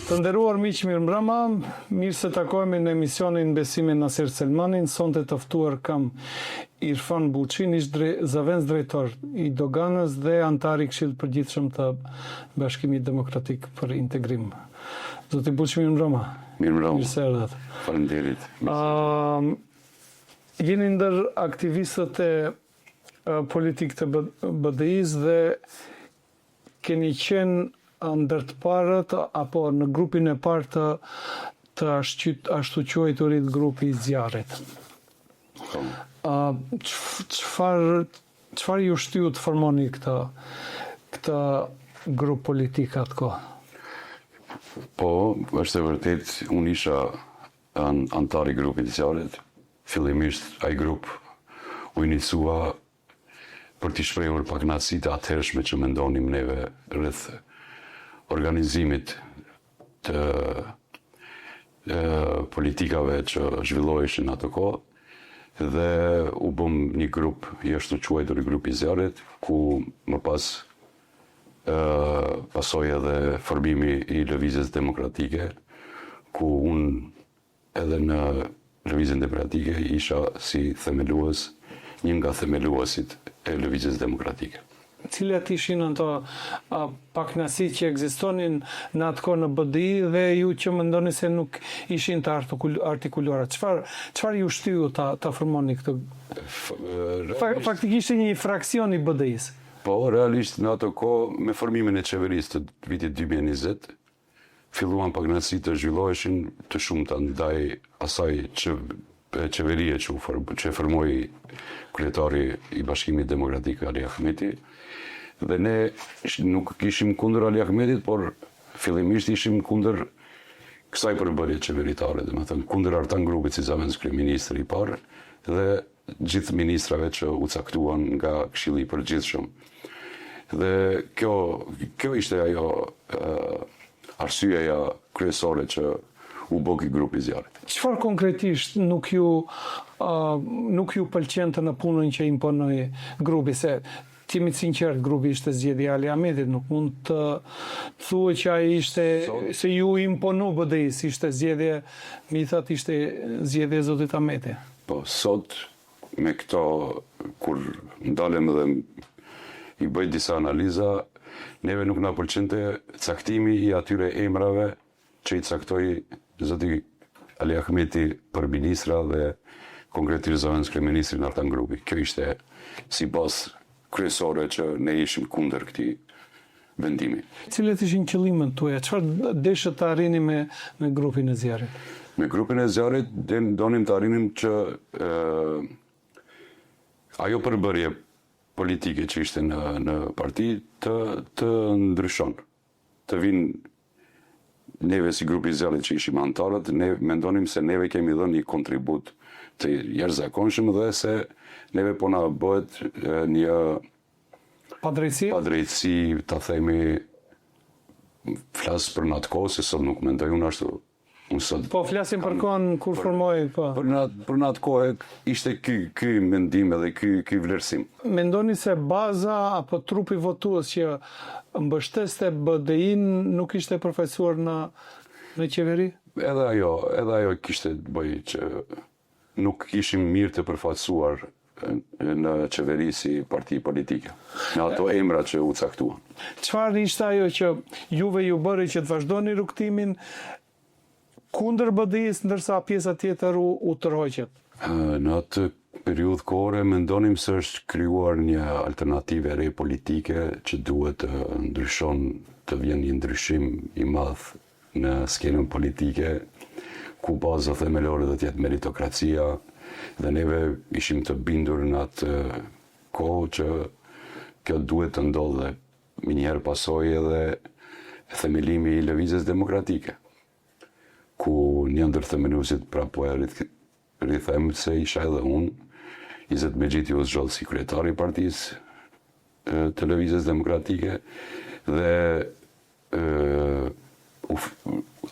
Të nderuar miq, mirëmbrëma, mirë se takohemi në emisionin Besimi Nasir Selmanin. Sonte të ftuar kam Irfan Buçin, ish zëvendës drejtor i Doganës dhe antar i Këshillit Përgjithshëm të Bashkimit Demokratik për Integrim. Zoti Buçi, mirëmbrëma. Mirëmbrëma. Mirë se erdhët. Faleminderit. Jeni ndër aktivistët e politik të BDI-s dhe keni qenë ndër të parët apo në grupin e parë të ashtu quajturit grupi i zjarrit. Çfarë ju shtyu të formoni këtë grup politik atko? Po, është e vërtet, unë isha antar i grupit të zjarrit. Fillimisht ai grup u inicua për t'i shprehur pakënaqësitë atëhershme që mendonim neve rreth organizimit të politikave që zhvilloheshin atë kohë dhe u bëm një grup i ashtu quajtur i grupi i zjarrit, ku më pas pasoi edhe formimi i lëvizjes demokratike, ku unë edhe në lëvizjen demokratike isha si themelues, një nga themeluesit e lëvizjes demokratike. Cilat ishin ato pakënaqësitë që ekzistonin në atë kohë në BDI dhe ju që mendoni se nuk ishin të artikuluara? Çfarë ju shtyu ta formoni këtë? Faktikisht një fraksion i BDI-s. Po, realisht në ato kohë me formimin e qeverisë të vitit 2020 filluan pakënaqësitë të zhvilloheshin të shumta ndaj asaj qeverie që formoi kryetari i Bashkimit Demokratik Ali Ahmeti, dhe ne nuk ishim kundër Ali Ahmetit, por fillimisht ishim kundër kësaj përbërje qeveritare, domethënë kundër artan grupit si zëvendës kryeministri i parë dhe gjithë ministrave që u caktuan nga Këshilli i Përgjithshëm. Dhe kjo ishte ajo arsyeja kryesore që u boki grupi i zjarrit. Çfarë konkretisht nuk ju pëlqente në punën që imponoi grupi? Se jemi të sinqert, grupi ishte zgjedhja Ali Ahmetit, nuk mund të thuhet që ai ishte se ju imponu BDI-s, ishte zgjedhje, mi thatë ishte zgjedhje e Zotit Ahmeti. Po, sot me këto, kur ndalem dhe i bëj disa analiza, neve nuk na pëlqente caktimi i atyre emrave që i caktoi Zoti Ali Ahmeti për ministra dhe konkretisht zëvendës kryeministri në artan grupi. Kjo ishte si bazë kryesore që ne ishim kundër këtij vendimi. Cilat ishin qëllimet tuaja? Çfarë deshët të arrini me grupin e zjarrit? Me grupin e zjarrit donim të arrinim që ajo përbërje politike që ishte në parti të ndryshon, të vinë neve si grupi i zjarrit që ishim antarët, ne mendonim se neve kemi dhënë një kontribut të jashtëzakonshëm dhe se neve po na bëhet një padrejtësi, ta themi, flas për natë kohë, se sot nuk mendoj unë ashtu. Po, flasim për kohën kur formoi, po. Për natë kohë ishte ky mendim edhe ky vlerësim. Mendoni se baza apo trupi votues që mbështeste BDI-n nuk ishte përfaqësuar në qeveri? Edhe ajo kishte të bëjë që nuk ishim mirë të përfaqësuar në qeveri si parti politike, në ato emra që u caktuan. Çfarë ishte ajo që juve ju bëri që të vazhdoni rrugtimin kundër BDI-s, ndërsa pjesa tjetër u tërhoqet? Në atë periudhë kohore mendonim se është krijuar një alternativë re politike që duhet të ndryshon, të vjen një ndryshim i madh në skenën politike, ku baza themelore do të jetë meritokracia, dhe neve ishim të bindur në atë kohë që kjo duhet të ndodhe. Minjëherë pasoi edhe themelimi i lëvizjes demokratike, ku një ndër themeluesit prapo e rrithem se isha edhe unë, Izet Mexhiti u zgjodh si kryetari i partisë të lëvizjes demokratike dhe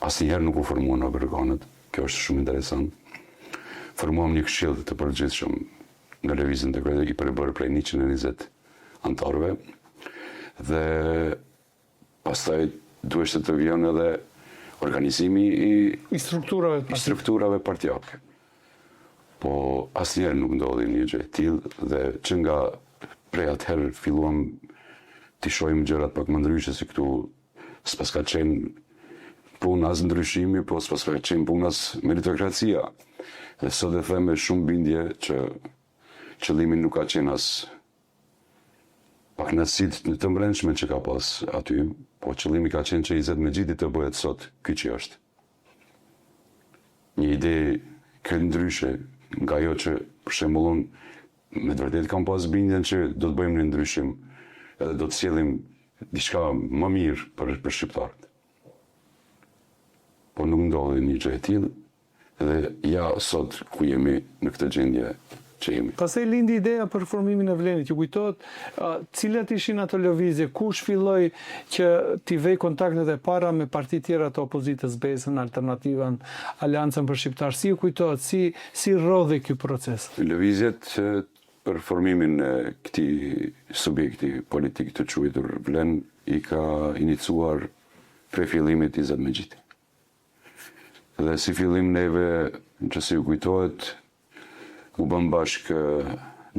asnjëherë nuk u formuan organet. Kjo është shumë interesant. Formuam një këshill të përgjithshëm në lëvizjen demokratike i përbërë prej 120 antarëve dhe pastaj duheshte të vjen edhe organizimi I strukturave strukturave partijake. Po asnjëherë nuk ndodhi një gjë e tillë dhe që nga prej atëherë filluam të shohim gjërat pak më ndryshe se këtu s'pas ka qenë punë as ndryshimi, po s'pas ka qenë punë as meritokracia. Dhe sot e them me shumë bindje që qëllimi nuk ka qenë as pak kënaqësitë të brendshme që ka pas aty, po qëllimi ka qenë që Izet Mexhiti të bëhet sot ky që është. Një ide krejt ndryshe nga ajo që për shembull unë me të vërtetë kam pas bindjen që do të bëjmë një ndryshim edhe do të sjellim diçka më mirë për shqiptarët. Po nuk ndodhi një gjë e tillë dhe ja sot ku jemi në këtë gjendje që jemi. Pastaj lindi ideja për formimin e Vlenit. Ju kujtohet cilat ishin ato lëvizje, kush filloi që t'i vej kontaktet e para me parti tjera të opozitës, BES-ën, Alternativën, Aleancën për Shqiptarë. Si ju kujtohet, si rrodhi ky proces? Lëvizjet për formimin e këtij subjekti politik të quajtur Vlen i ka iniciuar prej fillimit Izet Mexhiti. Dhe si fillim neve, që si ju kujtohet, u bën bashkë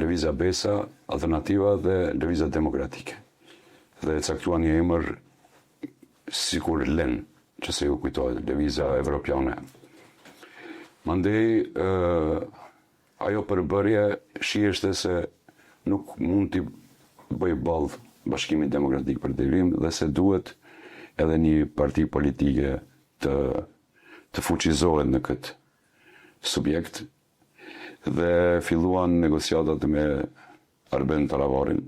Lëvizja BES-a, Alternativa dhe Lëvizja Demokratike. Dhe caktuan një emër sikur LEN, që si ju kujtohet, Lëvizja Evropiane. Mandej, ajo përbërje shiheshte se nuk mund t'i bëj ballë Bashkimit Demokratik për Devrim dhe se duhet edhe një parti politike të fuqizohet në këtë subjekt dhe filluan negociatat me Arben Taravarin,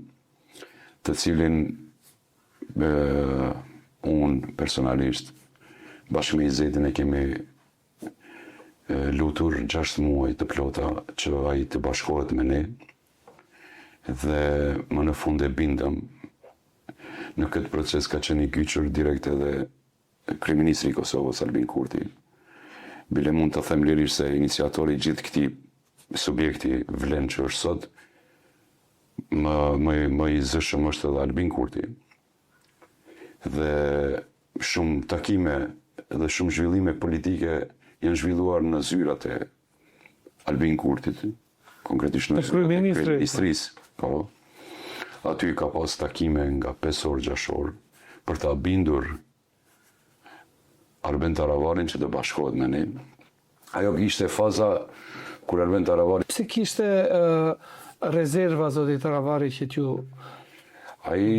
të cilin unë personalisht bashkë me Izetin e kemi lutur 6 muaj të plota që ai të bashkohet me ne dhe më në fund e bindëm në këtë proces ka qenë i kyçur direkt edhe kryeministri i Kosovës Albin Kurti. Bile mund të them lirisht se iniciatori i gjithë këtij subjekti Vlen që është sot më i zëshëm është edhe Albin Kurti. Dhe shumë takime dhe shumë zhvillime politike janë zhvilluar në zyrat e Albin Kurtit, konkretisht në kryeministrisë. Po. Aty ka pas takime nga 5 orë 6 orë për ta bindur Arben Taravarin që të bashkohet me ne. Ajo ishte faza kur Arben Taravari... Pse kishte rezerva zoti Taravari që t'ju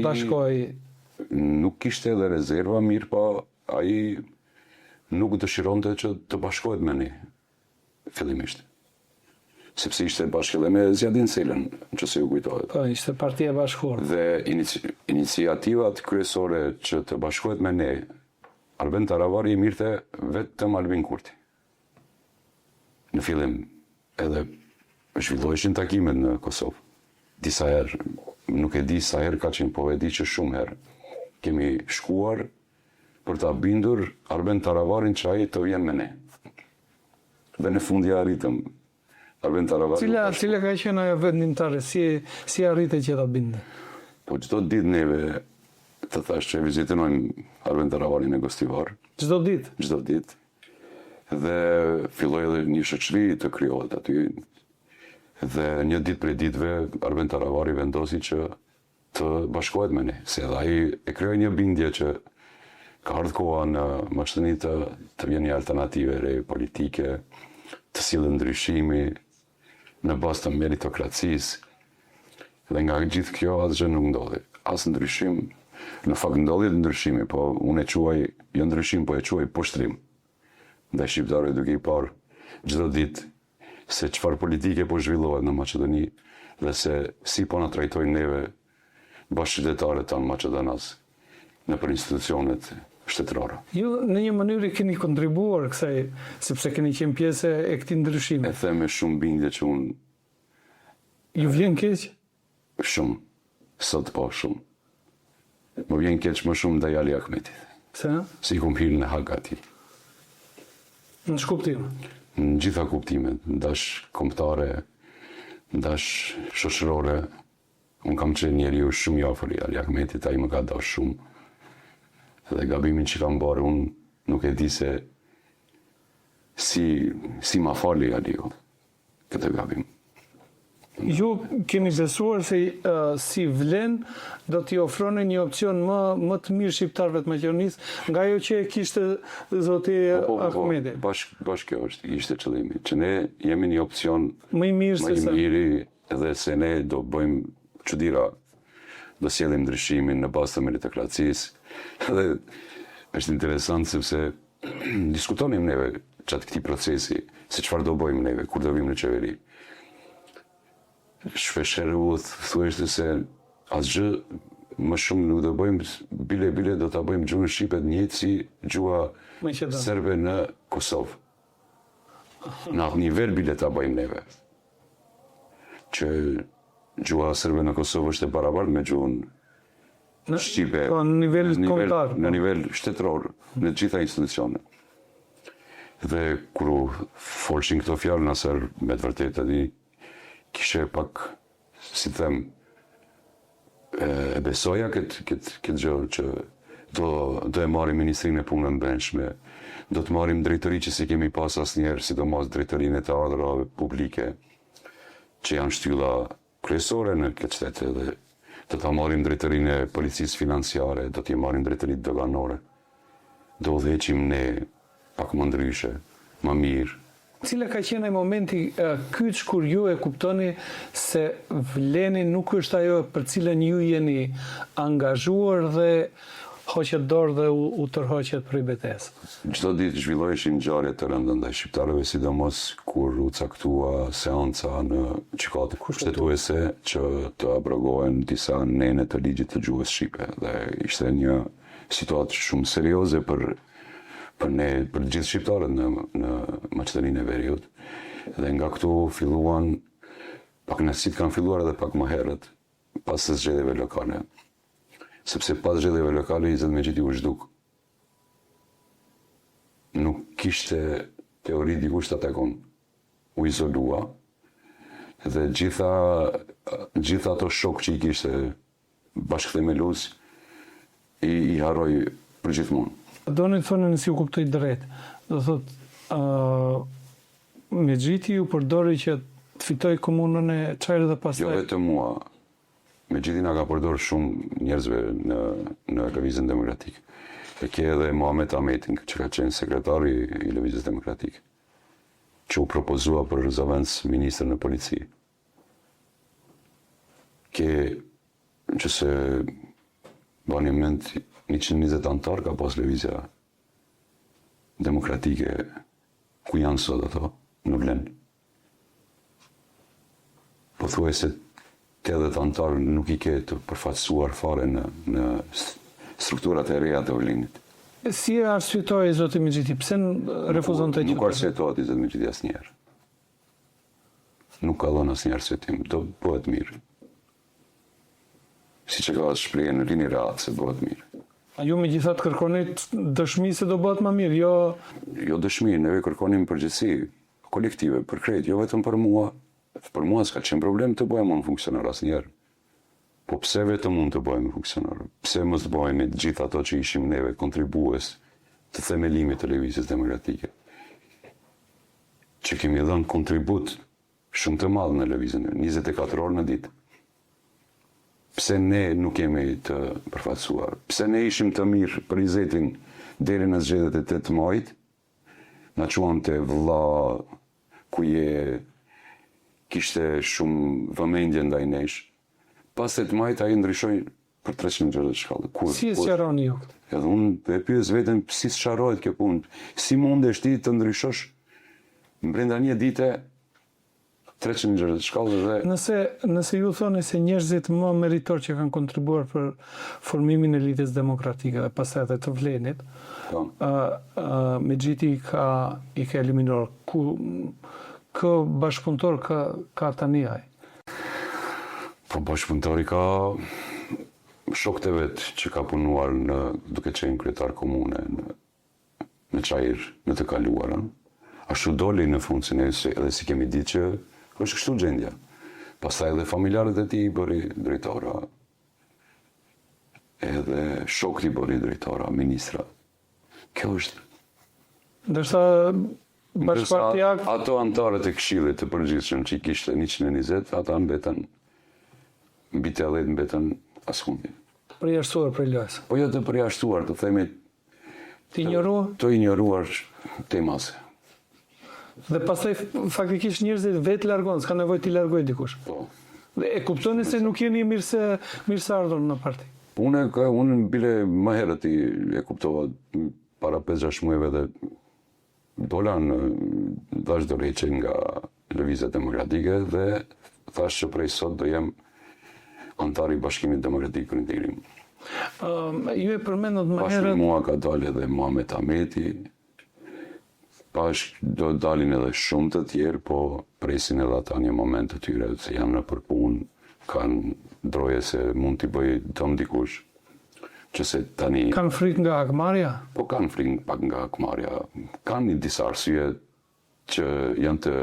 bashkoi? Nuk kishte edhe rezerva, mirë pa ai nuk dëshironte që të bashkohet me ne, fillimisht. Sepse ishte bashkë edhe me Zjadin Selën, që se ju kujtohet. Po, ishte partia e bashkuar. Dhe iniciativat kryesore që të bashkohet me ne, Arben Taravari i mirte vetëm Albin Kurti. Në fillim edhe zhvilloheshin takimet në Kosovë. Disa herë, nuk e di sa herë ka qenë, po e di që shumë herë. Kemi shkuar për ta bindur Arben Taravarin që ai të vjen me ne. Dhe në fund ja arritëm. Arben Taravari... Cila ka qenë ajo vendimtare, si arrite që ta binde? Po çdo ditë neve të thash që vizitojmë Arben Taravarin e Gostivar. Çdo ditë? Çdo ditë. Dhe filloi edhe një shoqëri të krijohet aty. Dhe një ditë prej ditëve Arben Taravari vendosi që të bashkohet me ne, se edhe ai e krijoi një bindje që ka ardhur koha në mashtëni të vjen një alternative re politike, të sjellë ndryshimi në bazë të meritokracisë. Dhe nga gjithë kjo asgjë nuk ndodhi. As ndryshim, në fakt ndodhi ndryshimi, po unë e quaj jo ndryshim, po e quaj poshtrim. Ndaj shqiptarëve duke i parë çdo ditë se çfarë politike po zhvillohet në Maqedoni dhe se si po na trajtojnë neve bashkëqytetarët tanë maqedonas nëpër institucionet shtetërore. Ju në një mënyrë keni kontribuar kësaj, sepse keni qenë pjesë e këtij ndryshimi. E them me shumë bindje që unë... Ju vjen keq? Shumë. Sot po shumë. Më vjen keq më shumë ndaj Ali Ahmetit. Se? Si kum hyrë në hak ati. Në shkuptim? Në gjitha kuptimet, ndash kombëtare, ndash shoqërore. Unë kam qenë njeriu shumë i afër i Ali Ahmetit, ai më ka dashur shumë. Dhe gabimin që kam bërë unë nuk e di se si ma fali Aliu këtë gabim. Ju keni besuar se si vlen do t'i ofroni një opcion më të mirë shqiptarëve të Maqedonisë nga ajo që e kishte zoti Ahmedi. Bashkë kjo ishte qëllimi, që ne jemi një opcion më i mirë më i miri edhe se ne do bëjmë çuditëra, do sjellim ndryshimin në bazë të meritokracisë. Edhe është interesant sepse diskutonim neve gjatë këtij procesi se çfarë do bëjmë neve kur do vim në qeveri. Shpeshherë u thuajte se asgjë më shumë nuk do bëjmë, bile do ta bëjmë gjuhën shqipe të njëjtë si gjuha serbe në Kosovë. Në atë nivel bile ta bëjmë neve. Që gjuha serbe në Kosovë është e barabartë me gjuhën shqipe. Në nivel kombëtar. Në nivel shtetëror, në të gjitha institucionet. Dhe kur u folshin këto fjalë nësër me të vërtetë tani kishe pak, si them, e besoja këtë gjë që do e marrim Ministrinë e Punëve të Brendshme, do të marrim drejtori që si kemi pas asnjëherë, sidomos drejtorinë të ardhurave publike, që janë shtylla kryesore në këtë qytet, dhe do ta marrim drejtorinë e policisë financiare, do t'i marrim drejtorinë doganore. Do udhëheqim ne pak më ndryshe, më mirë. Cila ka qenë ai momenti kyç kur ju e kuptoni se vleni nuk është ajo për cilën ju jeni angazhuar dhe hoqet dorë dhe u tërhoqet prej betesë? Çdo ditë zhvilloheshin ngjarje të rënda ndaj shqiptarëve, sidomos kur u caktua seanca në gjykatë kushtetuese që të abrogohen disa nene të ligjit të gjuhës shqipe. Dhe ishte një situatë shumë serioze për gjithë shqiptarët në Maqedoninë e Veriut. Dhe nga këtu filluan, pak nësit kanë filluar edhe pak më herët, pas së zgjedhjeve lokale. Sepse pas zgjedhjeve lokale, Izet Mexhiti u zhduk. Nuk kishte teori dikush ta takon. U izolua. Dhe gjitha ato shok që i kishte bashkëthemelues, i harroi përgjithmonë. Doni të thonë nësi u kuptoj drejt. Do thot, Mexhiti ju përdori që të fitoj komunën e Çajrit dhe pastaj. Jo vetëm mua. Mexhiti na ka përdorur shumë njerëzve në Lëvizjen Demokratike. E ke edhe Muhamet Ahmetin, që ka qenë sekretari i Lëvizjes Demokratike, që u propozua për zëvendës ministër në polici. Ke që se bani mend 120 antar ka pas Lëvizja Demokratike, ku janë sot ato, në Vlen. Po thuaj se 80 antar nuk i ke të përfaqësuar fare në strukturat e reja të Vlenit. Si e arsyetoi zoti Mexhiti? Pse refuzon të Nuk arsyetohet Izet Mexhiti asnjëherë. Nuk ka dhënë asnjë arsyetim, do bëhet mirë. Siç e ka shprehur në linjë rehat se bëhet mirë. A ju megjithatë kërkoni dëshmi se do bëhet më mirë, jo? Jo dëshmi, neve kërkonim përgjegjësi kolektive, për krejt, jo vetëm për mua. Për mua s'ka qenë problem të bëhem unë funksionar asnjëherë. Po pse vetëm unë të bëhem funksionar? Pse mos të bëhemi të gjithë ato që ishim neve kontribues të themelimit të Lëvizjes Demokratike? Që kemi dhënë kontribut shumë të madh në lëvizjen, 24 orë në ditë. Pse ne nuk jemi të përfaqësuar? Pse ne ishim të mirë për Izetin deri në zgjedhjet e 8 majit? Na quante vëlla ku kishte shumë vëmendje ndaj nesh. Pas 8 majit ai ndryshoi për 360 shkallë. Si e sqaroni ju? Edhe unë e pyes veten si sqarohet kjo punë. Si mundesh ti të ndryshosh brenda një dite 360 shkallë dhe... Nëse ju thoni se njerëzit më meritor që kanë kontribuar për formimin e Lidhjes Demokratike dhe pastaj edhe të Vlenit, Mexhiti i ka eliminuar. Kë bashkëpunëtor ka tani ai? Po bashkëpunëtori ka shokët e vet që ka punuar duke qenë kryetar komune në Çajir në të kaluarën. Ashtu doli në funksion edhe si kemi ditë që është kështu gjendja. Pastaj edhe familjarët e tij bëri drejtora. Edhe shokët i bëri drejtora, ministra. Kjo është Ndërsa Bashkëpartia Ato antarët e Këshillit të Përgjithshëm që i kishte 120, ata mbetën mbi 80 mbetën askundi. përjashtuar për lojës. Po jo të përjashtuar, të themi Të ignoruar të ignoruar temase. dhe pastaj faktikisht njerëzit vetë largon, s'ka nevojë t'i largoj dikush. Po. Dhe e kuptoni se nuk jeni mirëseardhur në parti. Unë bile më herët e kuptova para 5-6 muajve dhe dola në dash dorëheqje nga Lëvizja Demokratike dhe thash që prej sot do jem antar i Bashkimit Demokratik për Integrim. Ju e përmendët më Bashkë me herët mua ka dalë edhe Muhamet Ahmeti, do dalin edhe shumë të tjerë, po presin edhe ata një moment të tyre se janë në përpunë, kanë droje se mund t'i bëj dëm dikush, që se tani... kanë frikë nga akmarrja. Po kanë frikë pak nga akmarrja, kanë një disa arsye që janë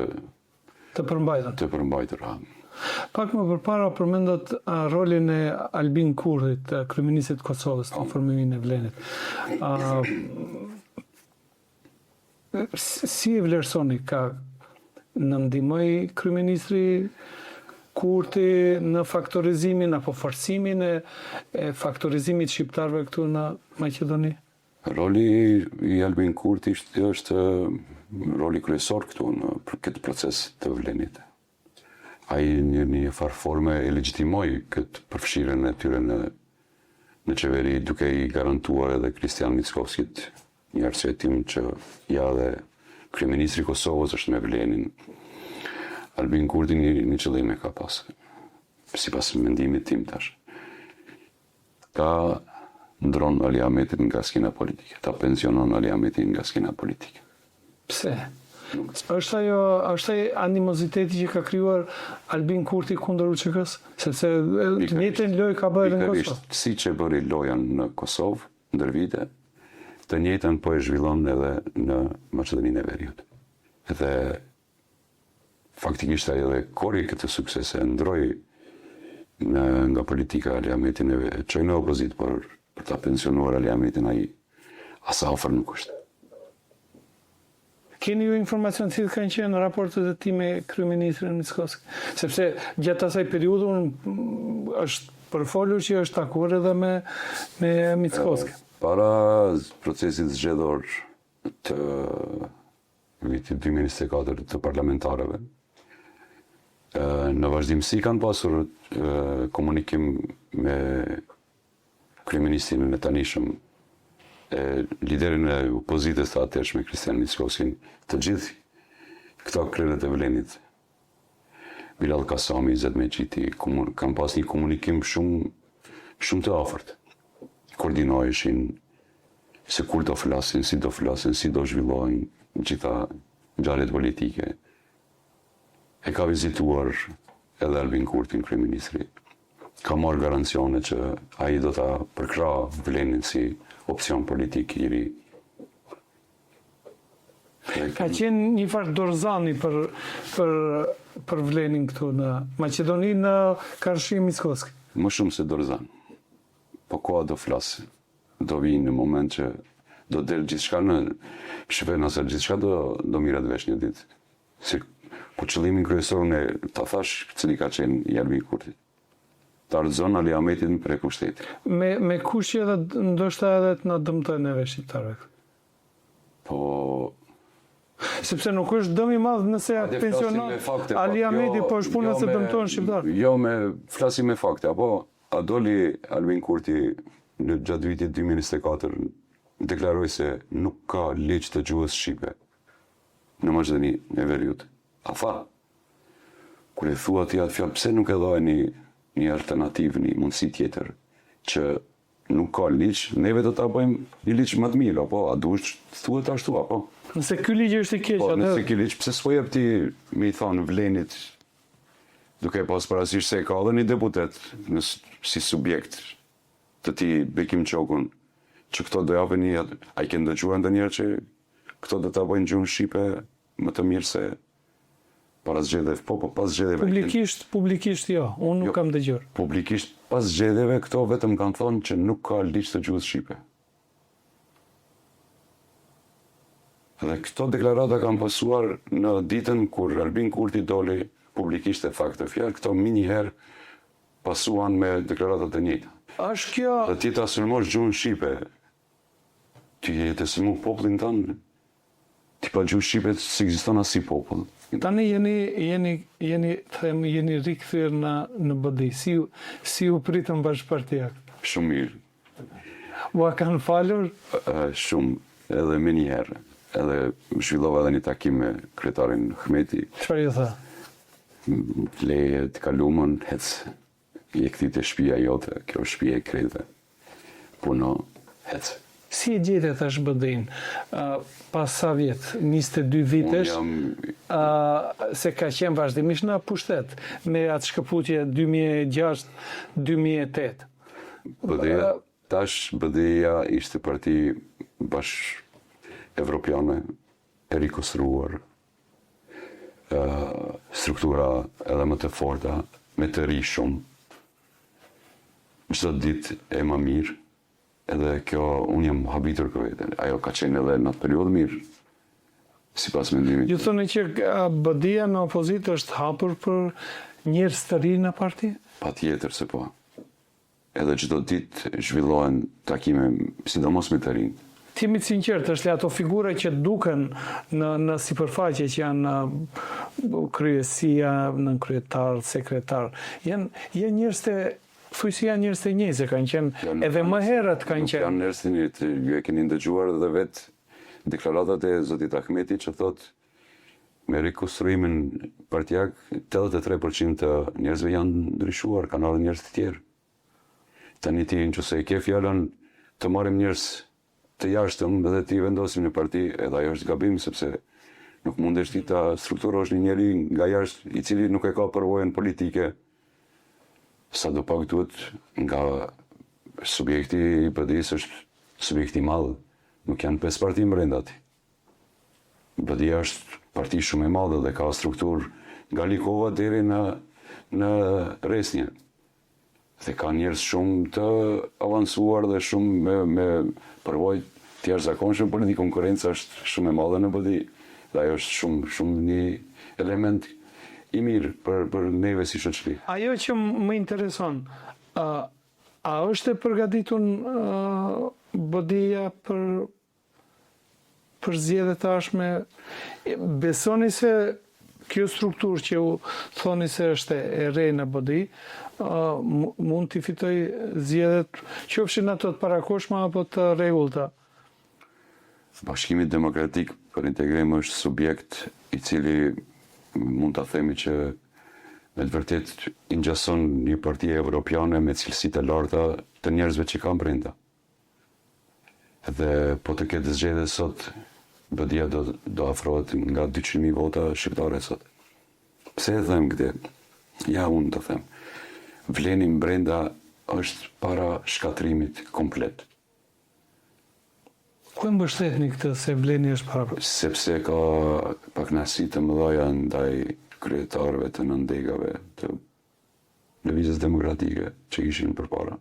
Të përmbajtur. të përmbajtura. Pak më përpara përmendët rolin e Albin Kurthit, kryeministit të Kosovës në formimin e Vlenit. Si e vlerësoni në ndihmoi kryeministri Kurthi në faktorizimin apo forcimin e faktorizimit shqiptarëve këtu në Maqedoni? Roli i Albin Kurthit është roli kryesor këtu për këtë proces të Vlenit. Ai një farë forme e legjitimoi këtë përfshirjen e tyre në qeveri, duke i garantuar edhe Kristian Mickovskit një arsyetim që ja dhe kryeministri i Kosovës është me Vlenin. Albin Kurthi një qëllim e ka pas, sipas mendimit tim tash. Ta ndron Ali Ahmetin nga skena politike, ta pensionon Ali Ahmetin nga skena politike. Pse? Është ai animoziteti që ka krijuar Albin Kurthi kundër UÇK-s, sepse të njëjtën lojë ka bërë në Kosovë. Siç e bëri loja në Kosovë ndër vite, të njëjtën po e zhvillon edhe në Maqedoninë e Veriut. Dhe faktikisht ai edhe kori këtë sukses e ndroi nga politika Ali Ahmetin e çoi në opozit, por për ta pensionuar Ali Ahmetin ai asa ofër nuk është. Keni ju informacion cilë kanë qenë raportet e ti me kryeministrin Mickovski? Sepse gjatë asaj periudhe është përfolur që është takuar edhe me Mickovski. Para procesit zgjedhor të vitit 2024 të parlamentarëve, në vazhdimsi kanë pasur komunikim me kryeministrin e tanishëm, liderin e opozitës të atërshme, Kristian Mickovskin, të gjithë këto krerët e Vlenit, Bilal Kasami, Zed Meqiti, kanë pas një komunikim shumë të afërt. Koordinoheshin se kur do flasin, si do zhvillohen gjitha ngjarjet politike. E ka vizituar edhe Albin Kurthin, kryeministri. Ka marrë garancione që ai do ta përkrah Vlenin si opcion politik i ri. Ka qenë një farë dorzani për Vlenin këtu në Maqedoni në karshim Mickovski. Më shumë se dorzan. Po koha do flasë. Do vinë në moment që do del gjithçka në shifë nëse gjithçka do mirat vesh një ditë. Po qëllimin kryesor në ta thash cili ka qenë i Albin Kurthit. Ta rëzon Ali Ahmetin për kushtetit. Me kushje dhe ndoshta edhe të na dëmtojnë neve shqiptarëve. Po... Sepse nuk është dëm i madh nëse pensionon Ali Ahmeti, po është punë se dëmtojnë shqiptarët. Jo, flasim me fakte, apo a doli Albin Kurthi në gjatë vitit 2024 deklaroi se nuk ka ligj të gjuhës shqipe në Maqedoni e Veriut. A tha, kur e thua ti atë fjalë, pse nuk e dha një alternativë, një mundësi tjetër që nuk ka ligj, neve do ta bëjmë një ligj më të mirë, apo a duhet thuhet ashtu, apo? Nëse ky ligj është i keq, po, nëse ky ligj, pse s'po jep ti me i thonë Vlenit, duke pas parasysh se ka edhe një deputet si subjekt të ti Bekim Çokun, që këto do japin a i ke ndëgjuar ndonjëherë që këto do ta bëjnë gjuhën shqipe më të mirë se para zgjedhjeve, po pas zgjedhjeve. Publikisht jo, unë nuk kam dëgjuar. Publikisht pas zgjedhjeve këto vetëm kanë thonë që nuk ka ligj të gjuhës shqipe. Dhe këto deklarata kanë pasuar në ditën kur Albin Kurti doli publikisht e fakt të fjalë, këto minjëherë pasuan me deklaratat e njëjta. Është kjo... Dhe ti ta sulmosh gjuhën shqipe, ti je të sulmu popullin tanë, ti pa gjuhë shqipe s'ekziston as si popull. Tani jeni rikthyer në BDI. Si u pritën bashkëpartiak? Shumë mirë. Ua kanë falur? Shumë, edhe me njëherë. Edhe më zhvillova edhe një takim me kryetarin Hmeti. Çfarë ju tha? Leje të kalumën, hec, je kthite shtëpia jote, kjo shtëpi e krete. Puno, hec. Si e gjete tash BDI-n? Pas sa vjet? 22 vitesh? Se ka qenë vazhdimisht në pushtet, me atë shkëputje 2006-2008. BDI-ja, tash BDI-ja ishte parti bashkë evropiane, e rikonstruar, struktura edhe më të forta, me të ri shumë. Çdo ditë e më mirë, edhe kjo unë jam habitur për veten. Ajo ka qenë edhe në atë periudhë mirë, sipas mendimit. Ju thoni që BDI-ja në opozitë është hapur për njerëz të ri në parti? Patjetër se po. Edhe çdo ditë zhvillohen takime, sidomos me të rinj. Timi sinqert, është ato figura që duken në sipërfaqe që janë kryesia, nën kryetar, sekretar. Janë njerëz të thuaj si janë njerëz të njëjtë, se kanë qenë edhe më herët kanë qenë. Janë njerëz të njëjtë, ju e keni ndëgjuar edhe vetë deklaratat e zotit Ahmeti që thotë me rikonstruimin partijak 83% të njerëzve janë ndryshuar, kanë ardhur njerëz të tjerë. Tani ti nëse e ke fjalën të marrim njerëz të jashtëm dhe ti vendosim në parti, edhe ajo është gabim sepse nuk mundesh ti ta strukturosh një njeri nga jashtë i cili nuk e ka përvojën politike. Sadopak duhet nga subjekti i BDI-s është subjekti i madh, nuk janë 5 parti brenda tij. BDI-ja është parti shumë e madhe dhe ka strukturë nga Likova deri në Resnje. Dhe ka njerëz shumë të avancuar dhe shumë me përvojë të jashtëzakonshme, por një konkurrencë është shumë e madhe në BDI. Dhe ajo është shumë një element i mirë për neve si shoqëri. Ajo që më intereson, a është e përgatitur BDI-ja për zgjedhjet tashme? Besoni se kjo strukturë që u thoni se është e re në BDI, mund t'i fitoj zgjedhjet, qofshin ato të parakoshme apo të rregullta? Bashkimi Demokratik për Integrim është subjekt i cili mund ta themi që me të vërtet i ngjason një parti evropiane me cilësi të larta të njerëzve që kanë brenda. Dhe po të ketë zgjedhje sot, BDI-ja do afrohet nga 200.000 vota shqiptare sot. Pse e them këtë? Ja unë të them. Vleni brenda është para shkatrimit komplet. Ku e mbështetni këtë se vleni është para? Sepse ka pakënaqësi të mëdha ndaj kryetarëve të nëndegave të lëvizjes demokratike që ishin përpara.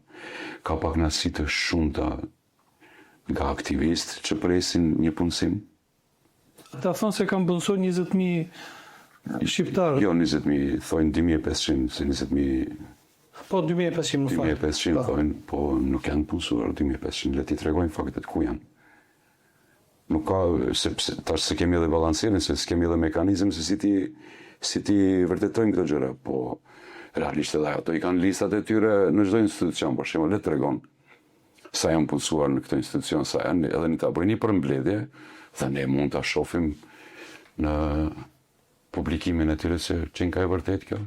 Ka pakënaqësi të shumta nga aktivistë që presin një punësim. Ta thonë se kanë punësuar 20.000 shqiptarë. Jo 20.000, thojnë 2.500, se 20.000... Po 2.500 më fal. 2.500 thojnë, po nuk janë punësuar 2.500, le ti tregojnë faktet ku janë. Nuk ka, sepse tash se kemi edhe balansirin, se kemi edhe mekanizëm se si ti vërtetojnë këto gjëra, po realisht edhe ato i kanë listat e tyre në çdo institucion, për shembull, le të tregon sa janë punësuar në këtë institucion, sa janë, edhe një ta bëjnë një përmbledhje, dhe ne mund ta shohim në publikimin e tyre se ç'n ka e vërtet kjo.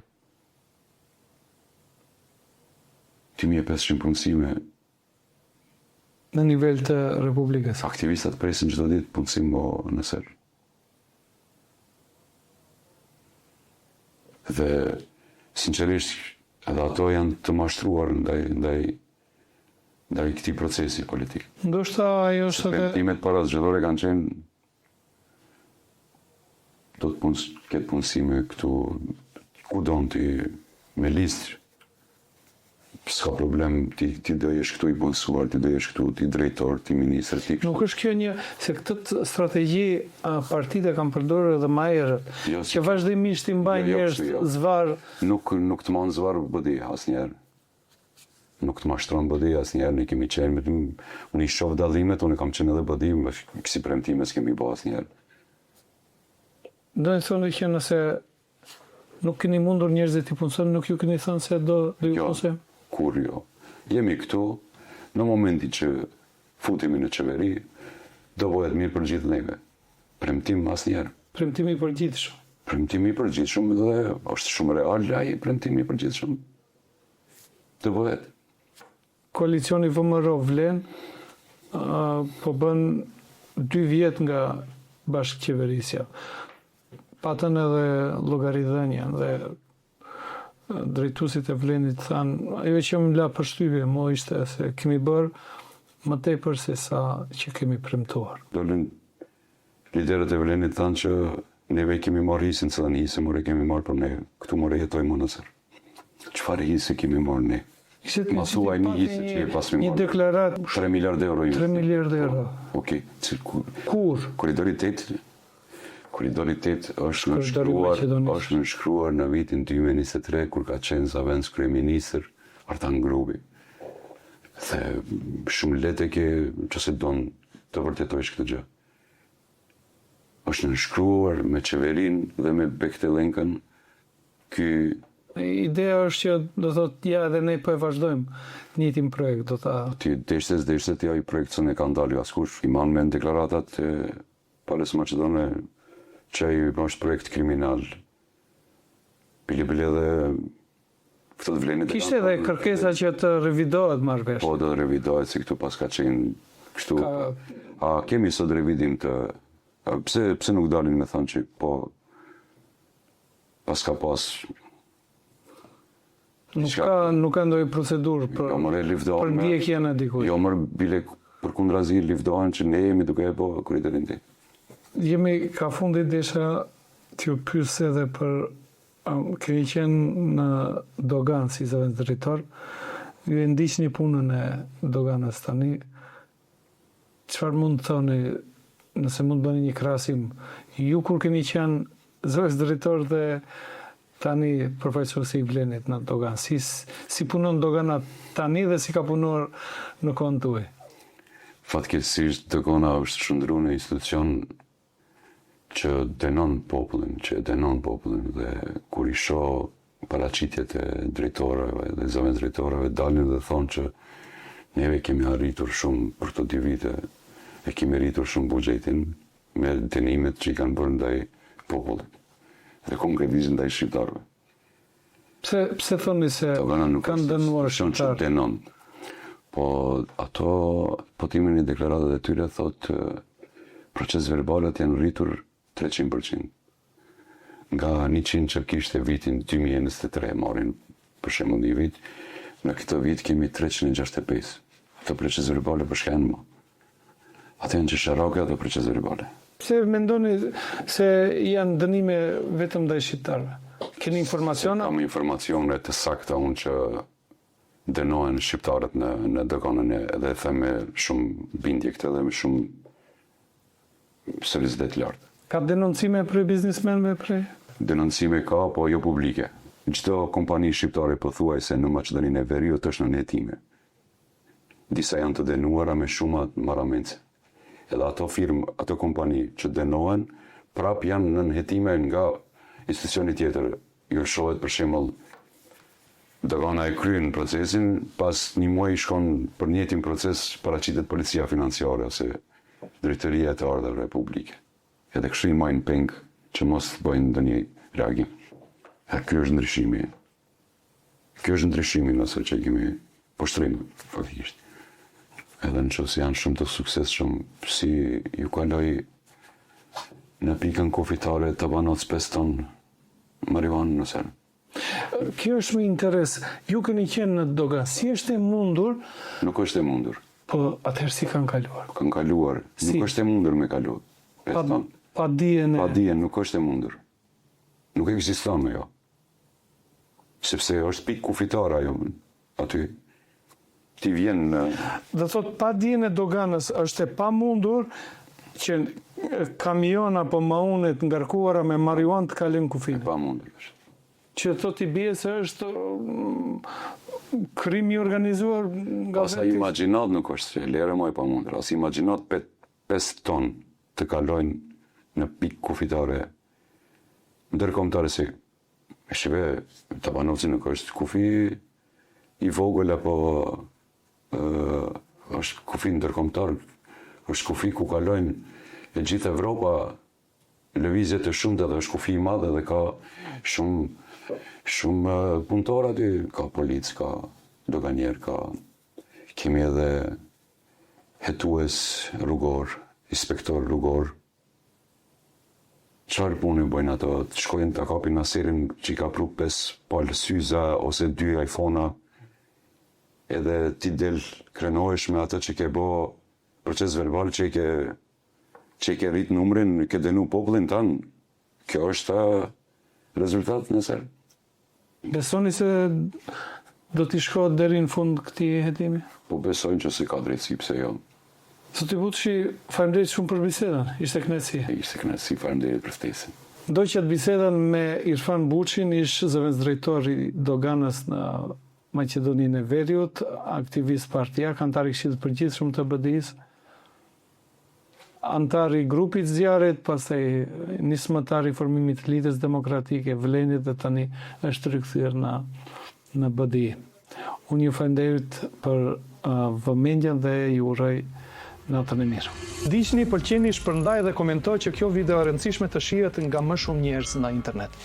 2.500 punësime. Në nivel të Republikës. Aktivistat presin çdo ditë punësim në ser. Dhe sinqerisht edhe ato janë të mashtruar ndaj këtij procesi politik. Ndoshta ajo është edhe Pentimet para zgjedhore kanë qenë do të ketë punësime këtu ku don ti me listë S'ka problem, ti do jesh këtu i punësuar, ti do jesh këtu ti drejtor, ti ministër, ti kështu. Nuk është kjo një, se këtë strategji partitë kanë përdorur edhe më herët, Jo, që vazhdimisht i mbajnë njerëz zvar. Nuk të manë zvarë bëdi asnjëherë. Nuk të mashtron bëdi asnjëherë, ne kemi qenë, unë i shoh dallimet, unë kam qenë edhe bëdi, kësi premtime s'kemi bë asnjëherë. Do të thonë që nëse nuk keni mundur njerëzit të punësojnë, nuk ju keni thënë se do ju punësojmë? Kur jo. Jemi këtu, në momentin që futemi në qeveri, do bëhet mirë për gjithë neve. Premtim asnjëherë. Premtimi i përgjithshëm. Premtimi i përgjithshëm dhe është shumë real ai premtimi i përgjithshëm. Të bëhet. Koalicioni VMRO vlen, po bën 2 vjet nga bashkëqeverisja. Patën edhe llogaridhënien dhe drejtuesit e Vlenit thanë, ajo që më la përshtypje mo ishte se kemi bërë më tepër se sa që kemi premtuar. Dolën liderët e Vlenit thanë që neve kemi marrë hisin, se në hisë more kemi marrë për ne, këtu more jetojmë më nësër. Çfarë hisë kemi marrë ne? Masuaj një hisë që e pasmi një marrë. deklarat 3 miliardë euro. 3 miliardë euro. Okej, Kur? Koridori 8 është nënshkruar në vitin 2023 kur ka qenë Zavendës kryeministër Artan Grubi. Dhe shumë lehtë ke çse don të vërtetojsh këtë gjë. Është nënshkruar me qeverinë dhe me Bektelenken. Ideja është që do thotë ja edhe ne po e vazhdojmë të njëjtin projekt, do ta. Ti deshte ti ai projekt që ne kanë dalë askush. I man me në deklaratat e Palës Maqedone që ai është projekt kriminal. Bile edhe këtë të Vlenit. Kishte edhe kërkesa që të revidohet marrëveshja. Po do të revidohet si këtu pas ka qenë kështu. A kemi sot revidim të pse nuk dalin me thonë që po pas ka pas Nuk ka ndonjë procedurë për ndjekjen e dikujt. Jo, bile përkundrazi lëvdohen që ne jemi duke e bë kuridorin ti. Ka fundit desha t'ju pyes edhe për keni qenë në Dogan si zëvendës drejtor, ju e ndiqni punën e Doganës tani. Çfarë mund të thoni, nëse mund të bëni një krahasim, ju kur keni qenë zëvendës drejtor dhe tani përfaqësuesi i Vlenit në Dogan, si punon Dogana tani dhe si ka punuar në kohën tuaj? Fatkeqësisht Dogana është shndruar në institucion që denon popullin dhe kur i shoh paraqitjet e drejtorëve dhe zëvendës drejtorëve dalin dhe thonë që neve kemi arritur shumë për këto 2 vite, e kemi arritur shumë buxhetin me dënimet që i kanë bërë ndaj popullit dhe konkretizën ndaj shqiptarëve. Pse thoni se kanë dënuar shqiptarët? Denon. Po ato, po timin i deklaratat e tyre thotë proces verbalet janë rritur 300%. Nga 100 që kishte vitin 2023 marrin për shembull një vit, në këtë vit kemi 365. Ato proces verbale për shka janë më. Ato janë që sharake ato proces verbale. Pse mendoni se janë dënime vetëm ndaj shqiptarëve? Keni informacione? Kam informacione të sakta unë që dënohen shqiptarët në Doganën edhe them me shumë bindje këtë dhe me shumë seriozitet lartë. Ka denoncime prej biznesmenëve prej? Denoncime ka, po jo publike. Çdo kompani shqiptare pothuajse në Maqedoninë e Veriut është në hetime. Disa janë të dënuara me shumë marramëndse. Edhe ato firmë, ato kompani që dënohen, prap janë në hetime nga institucioni tjetër. Ju shohet për shembull Dogana e kryen procesin, pas një muaji shkon për njëjtin proces paraqitet policia financiare ose drejtoria e të ardhurave publike. Edhe kështu i majnë peng që mos bëjnë ndonjë reagim. Ky është ndryshimi. Ky është ndryshimi nëse që kemi poshtrim faktikisht. Edhe nëse janë shumë të suksesshëm, si ju kaloi në pikën kufitare të banot 5 ton marijuanë në sen. Kjo është më interes. Ju keni qenë në Dogan, si është e mundur? Nuk është e mundur. Po atëherë si kanë kaluar? Kanë kaluar. Nuk është e mundur me kalu. Pa dijen nuk është e mundur. Nuk ekziston jo. Sepse është pikë kufitare ajo. aty. Ti vjen në... Dhe thot, pa dijen e doganës, është e pamundur që kamion apo maunet ngarkuara me marijuan të kalojnë kufinë. Pa mundur është. Që thot i bie se është krim i organizuar nga Asa imagjinat nuk është që lere moj pa mundur. Asa imagjinat 5 ton të kalojnë në pikë kufitare ndërkombëtare se shive Tabanoci nuk është kufi i vogël apo është kufi ndërkombëtar, është kufi ku kalojnë e gjithë Evropa lëvizje të shumta dhe është kufi i madh dhe ka shumë punëtor aty, ka policë, ka doganier, kemi edhe hetues rrugor, inspektor rrugor. Çfarë punë bëjnë ato? Të shkojnë të kapin Nasirin që i ka pru 5 palë syza ose 2 iPhone-a, edhe ti del krenohesh me atë që ke bo proces verbal, që i ke rrit numrin, ke denu popullin tanë. Kjo është rezultat nëse. Besoni se do t'i shkohet deri në fund këtij hetimi? Po besojnë që si ka drejtësi, pse jo. Zoti Buçi, faleminderit shumë për bisedën. Ishte kënaqësi. Ishte kënaqësi, faleminderit për ftesën. Ndoqët bisedën me Irfan Buçin, ish zëvendës drejtori doganës në Maqedoninë e Veriut, aktivist partijak, antar i Këshillit të Përgjithshëm të BDI-s, antar i grupit zjarrit, pastaj nismëtar i formimit të Lidhjes Demokratike, Vlenit dhe tani është rikthyer në BDI. Unë ju falenderoj për vëmendjen dhe ju uroj natën e mirë. Ndiqni, pëlqeni, shpërndaj dhe komentoj që kjo video e rëndësishme të shihet nga më shumë njerëz në internet.